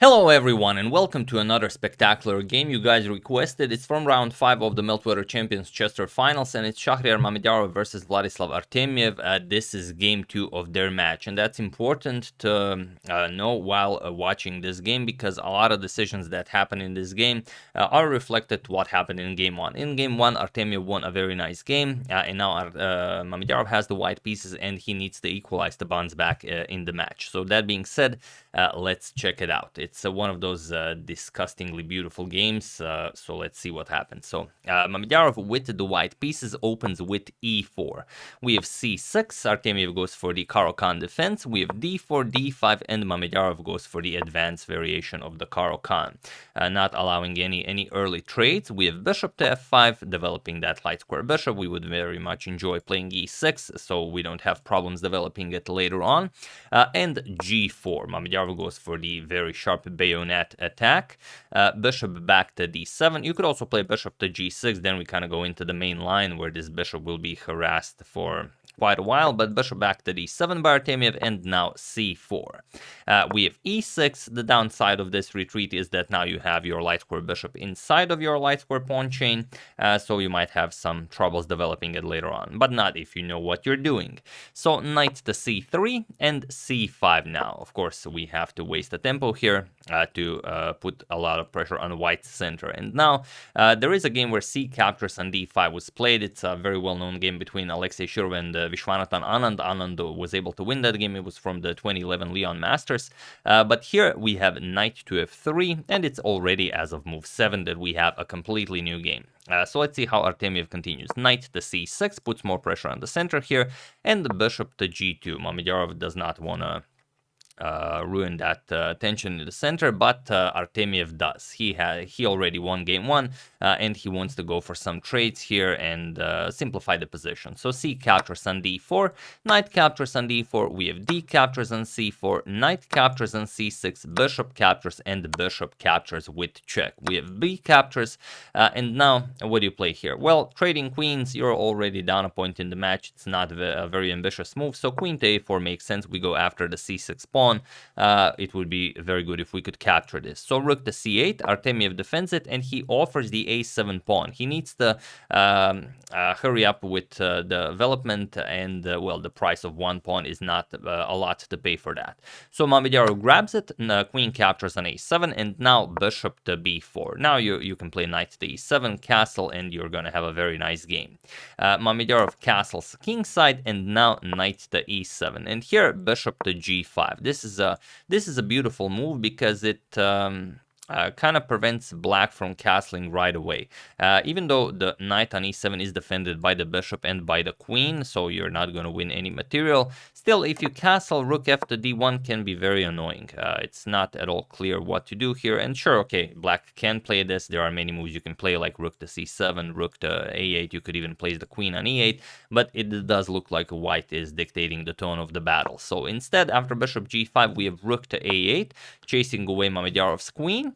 Hello everyone and welcome to another spectacular game you guys requested. It's from round 5 of the Meltwater Champions Chess Tour finals, and it's Shakhriyar Mamedyarov versus Vladislav Artemiev. This is game 2 of their match, and that's important to know while watching this game, because a lot of decisions that happen in this game are reflected to what happened in game 1. In game 1, Artemiev won a very nice game, and now Mamedyarov has the white pieces and he needs to equalize the bonds back in the match. So that being said, let's check it out. It's one of those disgustingly beautiful games, so let's see what happens. So Mamedyarov with the white pieces opens with e4. We have c6, Artemiev goes for the Caro-Kann defense, we have d4, d5, and Mamedyarov goes for the advanced variation of the Caro-Kann, not allowing any early trades. We have bishop to f5, developing that light square bishop. We would very much enjoy playing e6, so we don't have problems developing it later on, and g4. Mamedyarov goes for the very sharp bayonet attack, bishop back to d7. You could also play bishop to g6, then we kind of go into the main line where this bishop will be harassed for quite a while, but bishop back to d7 by Artemiev, and now c4. We have e6. The downside of this retreat is that now you have your light square bishop inside of your light square pawn chain, so you might have some troubles developing it later on, but not if you know what you're doing. So knight to c3 and c5 now. Of course, we have to waste the tempo here to put a lot of pressure on white's center. And now there is a game where c captures on d5 was played. It's a very well-known game between Alexei Shirov and Vishwanathan Anand. Anand was able to win that game. It was from the 2011 Leon Masters. But here we have knight to f3, and it's already as of move 7 that we have a completely new game. So let's see how Artemiev continues. Knight to c6 puts more pressure on the center here, and the bishop to g2. Mamedyarov does not want to ruin that tension in the center, but Artemiev does. He already won game 1, and he wants to go for some trades here and simplify the position. So c captures on d4, knight captures on d4, we have d captures on c4, knight captures on c6, bishop captures, and the bishop captures with check. We have b captures, and now what do you play here? Well, trading queens, you're already down a point in the match. It's not a very ambitious move, so queen to a4 makes sense. We go after the c6 pawn. It would be very good if we could capture this. So rook to c8, Artemiev defends it, and he offers the a7 pawn. He needs to hurry up with the development, and well, the price of one pawn is not a lot to pay for that. So Mamedyarov grabs it, and, queen captures on a7, and now bishop to b4. Now you can play knight to e7, castle, and you're going to have a very nice game. Mamedyarov castles kingside, and now knight to e7, and here bishop to g5. This is a beautiful move because it kind of prevents black from castling right away. Even though the knight on e7 is defended by the bishop and by the queen, so you're not going to win any material, still, if you castle, rook f to d1 can be very annoying. It's not at all clear what to do here, and sure, okay, black can play this. There are many moves you can play, like rook to c7, rook to a8. You could even place the queen on e8, but it does look like white is dictating the tone of the battle. So instead, after bishop g5, we have rook to a8, chasing away Mamedyarov's queen.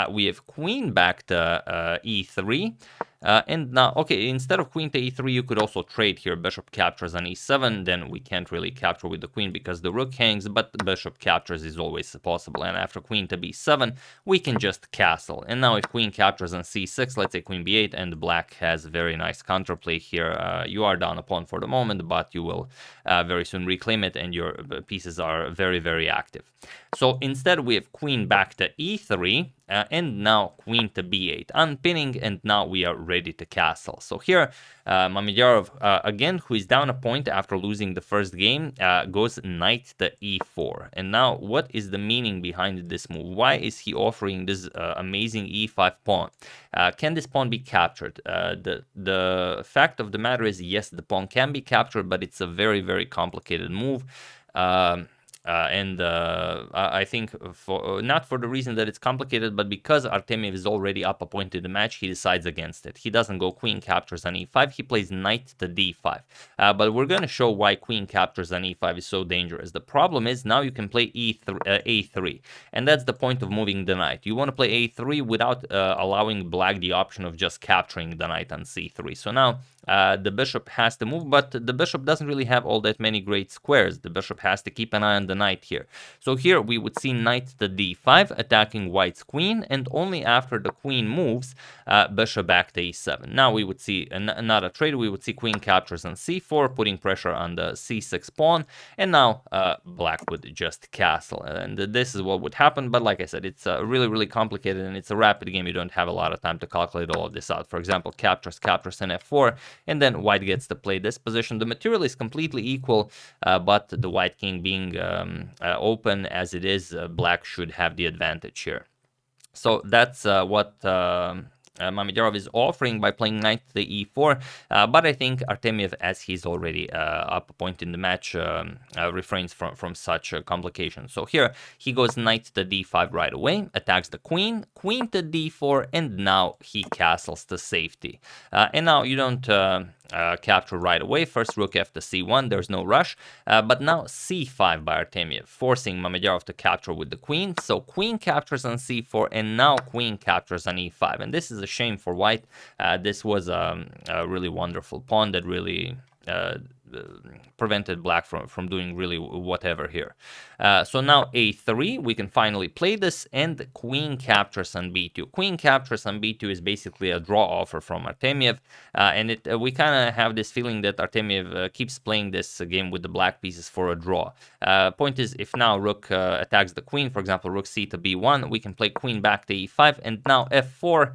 We have queen back to e3, and now, okay, instead of queen to e3, you could also trade here. Bishop captures on e7, then we can't really capture with the queen because the rook hangs, but the bishop captures is always possible. And after queen to b7, we can just castle. And now if queen captures on c6, let's say queen b8, and black has very nice counterplay here. You are down a pawn for the moment, but you will very soon reclaim it, and your pieces are very, very active. So instead, we have queen back to e3, and now queen to b8, unpinning, and now we are ready to castle. So here, Mamedyarov, again, who is down a point after losing the first game, goes knight to e4. And now, what is the meaning behind this move? Why is he offering this amazing e5 pawn? Can this pawn be captured? The fact of the matter is, yes, the pawn can be captured, but it's a very, very complicated move. I think not for the reason that it's complicated, but because Artemiev is already up a point in the match, he decides against it. He doesn't go queen captures on e5, he plays knight to d5. But we're going to show why queen captures on e5 is so dangerous. The problem is now you can play a3, and that's the point of moving the knight. You want to play a3 without allowing black the option of just capturing the knight on c3. So now the bishop has to move, but the bishop doesn't really have all that many great squares. The bishop has to keep an eye on the knight here. So here we would see knight to d5, attacking white's queen, and only after the queen moves, bishop back to e7. Now we would see not a trade, we would see queen captures on c4, putting pressure on the c6 pawn, and now black would just castle. And this is what would happen, but like I said, it's really, really complicated, and it's a rapid game. You don't have a lot of time to calculate all of this out. For example, captures and f4, and then white gets to play this position. The material is completely equal, but the white king being open as it is, black should have the advantage here. So that's what Mamedyarov is offering by playing knight to the e4, but I think Artemiev, as he's already up a point in the match, refrains from such complications. So here he goes knight to d5 right away, attacks the queen, queen to d4, and now he castles to safety. And now you don't capture right away. First rook f to c1, there's no rush, but now c5 by Artemiev, forcing Mamedyarov to capture with the queen. So queen captures on c4, and now queen captures on e5, and this is a shame for white. This was a really wonderful pawn that really prevented black from doing really whatever here. So now a3, we can finally play this, and queen captures on b2. Queen captures on b2 is basically a draw offer from Artemiev, and we kind of have this feeling that Artemiev keeps playing this game with the black pieces for a draw. Point is, if now rook attacks the queen, for example, rook c to b1, we can play queen back to e5, and now f4,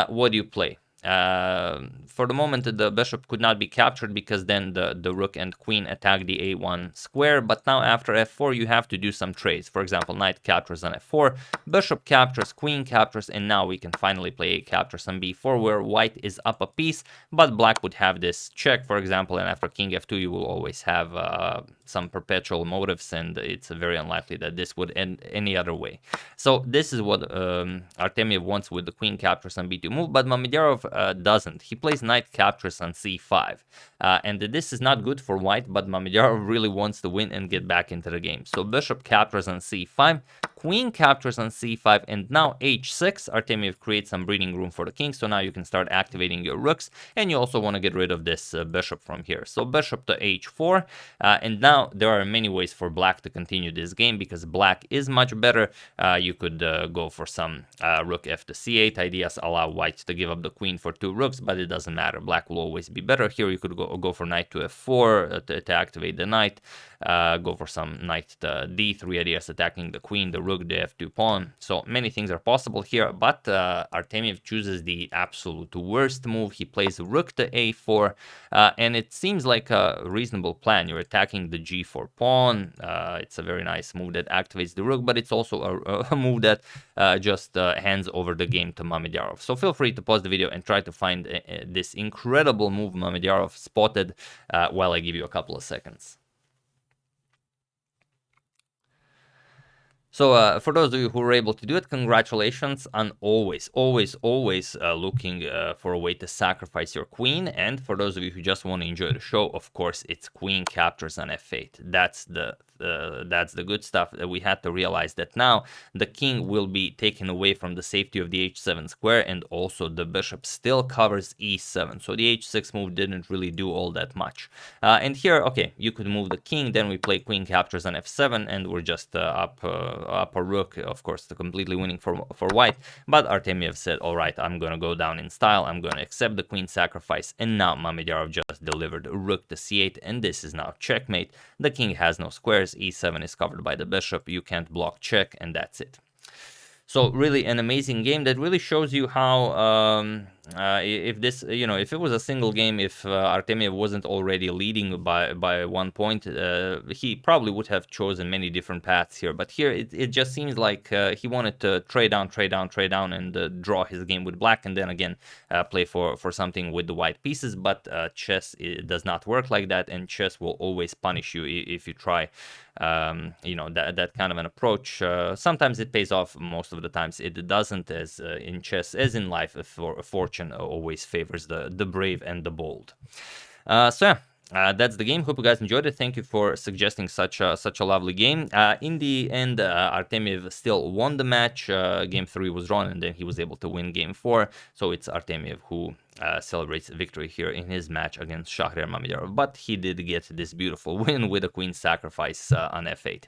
what do you play? For the moment, the bishop could not be captured because then the rook and queen attack the a1 square, but now after f4 you have to do some trades. For example, knight captures on f4, bishop captures, queen captures, and now we can finally play a captures on b4 where white is up a piece, but black would have this check, for example, and after king f2 you will always have some perpetual motives, and it's very unlikely that this would end any other way. So this is what Artemiev wants with the queen captures on b2 move, but Mamedyarov doesn't. He plays knight captures on c5, and this is not good for white, but Mamedyarov really wants to win and get back into the game. So bishop captures on c5, queen captures on c5, and now h6. Artemiev creates some breathing room for the king, so now you can start activating your rooks, and you also want to get rid of this bishop from here. So bishop to h4, and now there are many ways for black to continue this game because black is much better. You could go for some rook f to c8 ideas, allow white to give up the queen for 2 rooks, but it doesn't matter. Black will always be better. Here you could go for knight to f4 to activate the knight, go for some knight to d3 ideas, attacking the queen, the rook, the f2 pawn. So many things are possible here, but Artemiev chooses the absolute worst move. He plays rook to a4, and it seems like a reasonable plan. You're attacking the g4 pawn. It's a very nice move that activates the rook, but it's also a move that just hands over the game to Mamedyarov. So feel free to pause the video and try to find this incredible move Mamedyarov spotted while I give you a couple of seconds. So for those of you who were able to do it, congratulations on always looking for a way to sacrifice your queen. And for those of you who just want to enjoy the show, of course, it's queen captures on f8. That's the good stuff. That we had to realize that now the king will be taken away from the safety of the h7 square, and also the bishop still covers e7. So the h6 move didn't really do all that much. And here, okay, you could move the king, then we play queen captures on f7, and we're just up a rook, of course, completely winning for white. But Artemiev said, all right, I'm going to go down in style, I'm going to accept the queen sacrifice, and now Mamedyarov just delivered rook to c8, and this is now checkmate. The king has no squares, e7 is covered by the bishop, you can't block check, and that's it. So really an amazing game that really shows you how if this, if it was a single game, if Artemiev wasn't already leading by 1 point, he probably would have chosen many different paths here. But here it just seems like he wanted to trade down, and draw his game with black, and then again play for something with the white pieces. But chess does not work like that, and chess will always punish you if you try that kind of an approach. Sometimes it pays off, most of the times it doesn't, as in chess as in life, fortune always favors the brave and the bold. So yeah, that's the game. Hope you guys enjoyed it. Thank you for suggesting such a lovely game. In the end, Artemiev still won the match. Game 3 was drawn, and then he was able to win game 4. So it's Artemiev who celebrates victory here in his match against Shakhriyar Mamedyarov. But he did get this beautiful win with a queen sacrifice on f8.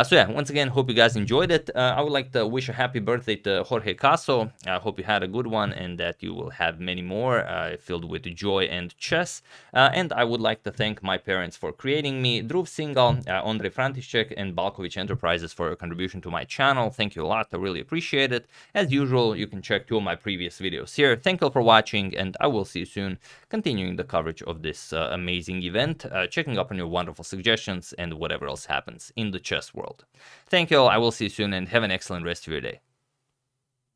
So yeah, once again, hope you guys enjoyed it. I would like to wish a happy birthday to Jorge Caso. I hope you had a good one and that you will have many more filled with joy and chess. And I would like to thank my parents for creating me, Dhruv Singal, Andrei František, and Balkovich Enterprises for your contribution to my channel. Thank you a lot. I really appreciate it. As usual, you can check 2 of my previous videos here. Thank you all for watching, and I will see you soon, continuing the coverage of this amazing event, checking up on your wonderful suggestions and whatever else happens in the chess world. Thank you all. I will see you soon, and have an excellent rest of your day.